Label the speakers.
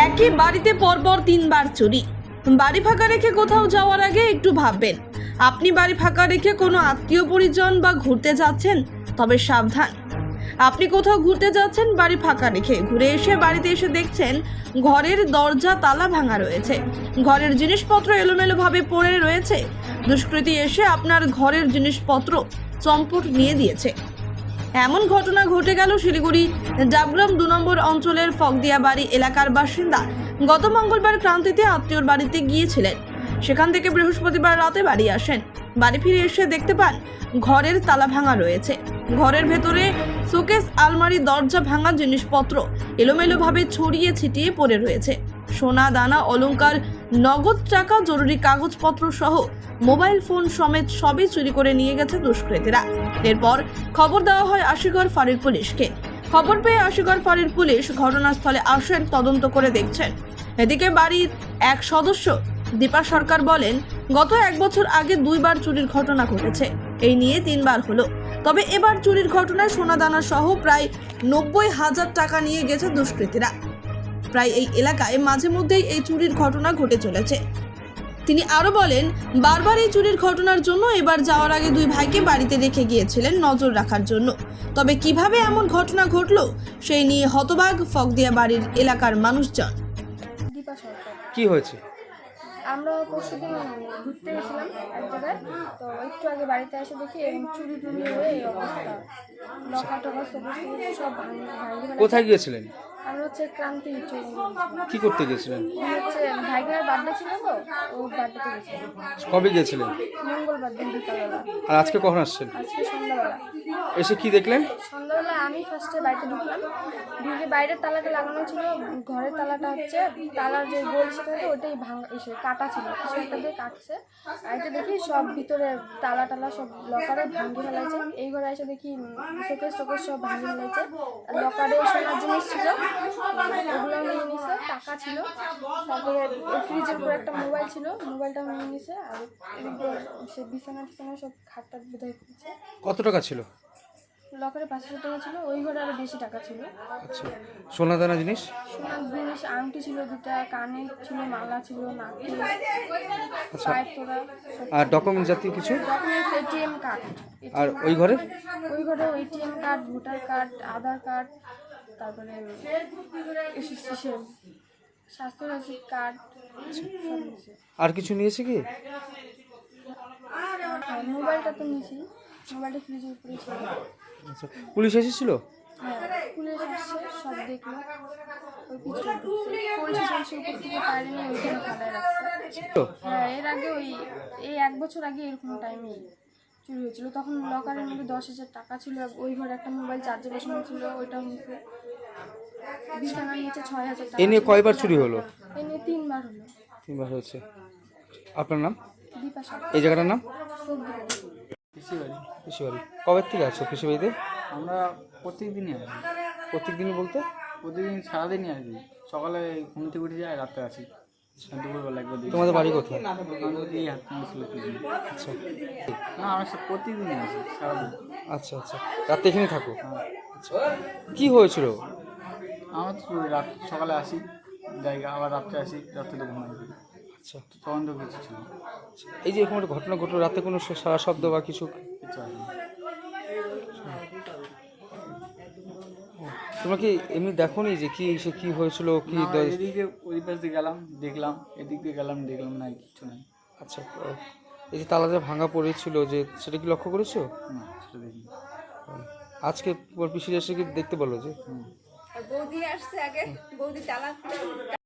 Speaker 1: একই বাড়িতে পরপর তিনবার চুরি। বাড়ি ফাঁকা রেখে কোথাও যাওয়ার আগে একটু ভাববেন। আপনি বাড়ি ফাঁকা রেখে কোনো আত্মীয় পরিজন বা ঘুরতে যাচ্ছেন, তবে সাবধান। আপনি কোথাও ঘুরতে যাচ্ছেন, বাড়ি ফাঁকা রেখে ঘুরে এসে বাড়িতে এসে দেখছেন ঘরের দরজা তালা ভাঙা রয়েছে, ঘরের জিনিসপত্র এলোমেলোভাবে পড়ে রয়েছে। দুষ্কৃতী এসে আপনার ঘরের জিনিসপত্র চম্পট নিয়ে দিয়েছে। এমন ঘটনা ঘটে গেল শিলিগুড়ি ডাবগ্রাম 2 নম্বর অঞ্চলের ফকদিয়া বাড়ি এলাকার বাসিন্দা গত মঙ্গলবার ক্রান্তিতে আত্মীয়র বাড়িতে গিয়েছিলেন। সেখান থেকে বৃহস্পতিবার রাতে বাড়ি আসেন। বাড়ি ফিরে এসে দেখতে পান ঘরের তালা ভাঙা রয়েছে। ঘরের ভেতরে শোকেস, আলমারি, দরজা ভাঙা জিনিসপত্র এলোমেলোভাবে ছড়িয়ে ছিটিয়ে পড়ে রয়েছে। সোনা দানা, অলংকার, নগদ টাকা, জরুরি কাগজপত্র সহ মোবাইল ফোন সমেত সবই চুরি করে নিয়ে গেছে দুষ্কৃতীরা। এরপর খবর দেওয়া হয় আশিগড় ফাঁড়ির পুলিশকে। খবর পেয়ে আশিগড় ফাঁড়ির পুলিশ ঘটনাস্থলে আসেন, তদন্ত করে দেখছেন। এদিকে বাড়ির এক সদস্য দীপা সরকার বলেন, গত 1 বছর আগে 2 বার চুরির ঘটনা ঘটেছে, এই নিয়ে 3 বার হলো। তবে এবার চুরির ঘটনায় সোনাদানা সহ প্রায় 90,000 টাকা নিয়ে গেছে দুষ্কৃতীরা। প্রায় এই এলাকায় মাঝে মধ্যেই এই চুরির ঘটনা ঘটে চলেছে। তিনি আরো বলেন, বারবার এই চুরির ঘটনার জন্য এবার যাওয়ার আগে 2 ভাইকে বাড়িতে রেখে গিয়েছিলেন নজর রাখার জন্য। তবে কিভাবে এমন ঘটনা ঘটলো সেই নিয়ে হতবাক ফকদিয়া বাড়ির এলাকার মানুষজন।
Speaker 2: দীপা সরকার।
Speaker 3: কি হয়েছে?
Speaker 2: আমরা পরশুদিন ঘুরতে গেছিলাম এক জায়গায়, তো একটু আগে বাড়িতে এসে দেখি এরকম চুরি টুরি হয়ে এই অবস্থা। লকা টকা সব ভাঙি।
Speaker 3: কোথায় গিয়েছিলেন?
Speaker 2: আমরা হচ্ছে ক্রান্তি
Speaker 3: কি করতে গিয়েছিলেন?
Speaker 2: হচ্ছে ভাইগের বার্থডে ছিল, তো ও বার্থডেতে গেছিলাম।
Speaker 3: কবে গিয়েছিলেন?
Speaker 2: মঙ্গলবার দিন বিকালবেলা।
Speaker 3: আর আজকে কখন আসছেন?
Speaker 2: আজকে সন্ধ্যাবেলা।
Speaker 3: এসে কি দেখলেন?
Speaker 2: সন্ধ্যাবেলা আমি ফার্স্টে বাড়িতে ঢুকলাম, ঢুকে বাইরের তালাটা লাগানো ছিল, ঘরের তালাটা হচ্ছে তালার যে গোল সেটা ওইটাই ভাঙা, এসে কাটা ছিল, কিছু একটা দিয়ে কাটছে। আর এটা দেখি সব ভিতরে তালা টালা সব লকারে ভাঙি ফেলাইছে। এই ঘরে এসে দেখি শোকেস টোকেস সব ভাঙি ফেলাইছে। আর লকারে সোনার জিনিস ছিল, ওগুলো নিয়ে নিছে, টাকা ছিল, তারপরে ফ্রিজের উপরে একটা মোবাইল ছিল, মোবাইলটাও নিয়ে নিছে। আর এদিকে সে বিছানা টিছানা সব খাটটা বোধহয় খুঁজছে।
Speaker 3: কত টাকা ছিল?
Speaker 2: লকারে 500 টাকা ছিল, ওই ঘরে আরো বেশি টাকা ছিল।
Speaker 3: আচ্ছা, সোনা দানা জিনিস?
Speaker 2: সোনার জিনিস, আংটি ছিল 2টা, কানে ছিল, মালা ছিল, নাকে,
Speaker 3: আচ্ছা,
Speaker 2: পায়ের তোড়া,
Speaker 3: আর ডকুমেন্ট জাতীয় কিছু?
Speaker 2: Documents, ATM card.
Speaker 3: আর ওই ঘরে?
Speaker 2: ওই ঘরে এটিএম কার্ড, ভোটার কার্ড, আধার কার্ড, তারপরে স্বাস্থ্যসাথী কার্ড, সব নিয়েছে।
Speaker 3: আর কিছু নিয়েছে কি?
Speaker 2: আর মোবাইলটা তো নিয়েছি, মোবাইলটা ফ্রিজের উপরে ছিল।
Speaker 3: আচ্ছা, পুলিশ এসেছিল?
Speaker 2: হ্যাঁ, পুলিশ আসছে, সব দেখলো। ওই পিছনে পুলিশ আসছে, উপর থেকে পারেনি, ওইখানে ফালায় রাখছে।
Speaker 3: তো
Speaker 2: হ্যাঁ, এর আগে এই 1 বছর আগে এরকম টাইমে চুরি হয়েছিল। তখন লকারের মধ্যে 10,000 টাকা ছিল, ওই ঘরে একটা মোবাইল চার্জে বসানো ছিল, ওইটাও নিচে বিছানার নিচে 6,000 টাকা।
Speaker 3: এ নিয়ে কয়বার চুরি হলো?
Speaker 2: এই নিয়ে 3 বার হলো।
Speaker 3: 3 বার হয়েছে। আপনার নাম?
Speaker 2: দীপা সরকার।
Speaker 3: এই জায়গাটার নাম?
Speaker 2: ফকদিয়া।
Speaker 4: পিসিবাড়ি।
Speaker 3: পিসিবাড়ি। কবে থেকে আছো পিসিবাড়িতে?
Speaker 4: আমরা প্রত্যেকদিনই আসি,
Speaker 3: প্রত্যেকদিনই বলতে?
Speaker 4: প্রতিদিন সারাদিনই আসি। সকালে ঘুম থেকে উঠে যাই, রাতে আসি, দুপুরবেলা একবার দিই।
Speaker 3: তোমাদের বাড়ি কোথায়?
Speaker 4: আমাদের এই হাত ছিল পিছনে।
Speaker 3: আচ্ছা,
Speaker 4: না, আমরা সব প্রত্যেকদিনই আসি, সারাদিন।
Speaker 3: আচ্ছা আচ্ছা, রাতে এখানে থাকো?
Speaker 4: হ্যাঁ,
Speaker 3: আচ্ছা, কি হয়েছিল?
Speaker 4: আমরা তো রাত সকালে আসি, জায়গা আবার রাত্রে আসি, রাত্রে তো ঘুমাই।
Speaker 3: আচ্ছা,
Speaker 4: তখন তো কিছু ছিল না,
Speaker 3: এই যে এরকম একটা ঘটনা ঘটলো, রাতে কোনো সারা শব্দ বা কিছু?
Speaker 4: কিছু আসেনি।
Speaker 3: তোমরা কি এমনি দেখোনি যে কি সে কি হয়েছিল কি?
Speaker 4: না, এদিকে ওই পাশ দিয়ে গেলাম, দেখলাম, এদিক দিয়ে গেলাম, দেখলাম না, কিছু নেই।
Speaker 3: আচ্ছা, এই যে তালা যে ভাঙা পড়েছিল, যে সেটা কি লক্ষ্য করেছো?
Speaker 4: না, সেটা দেখিনি।
Speaker 3: আজকে পিসির এসে কি দেখতে বলো যে?
Speaker 2: বৌদি আসছে আগে, বৌদি তালা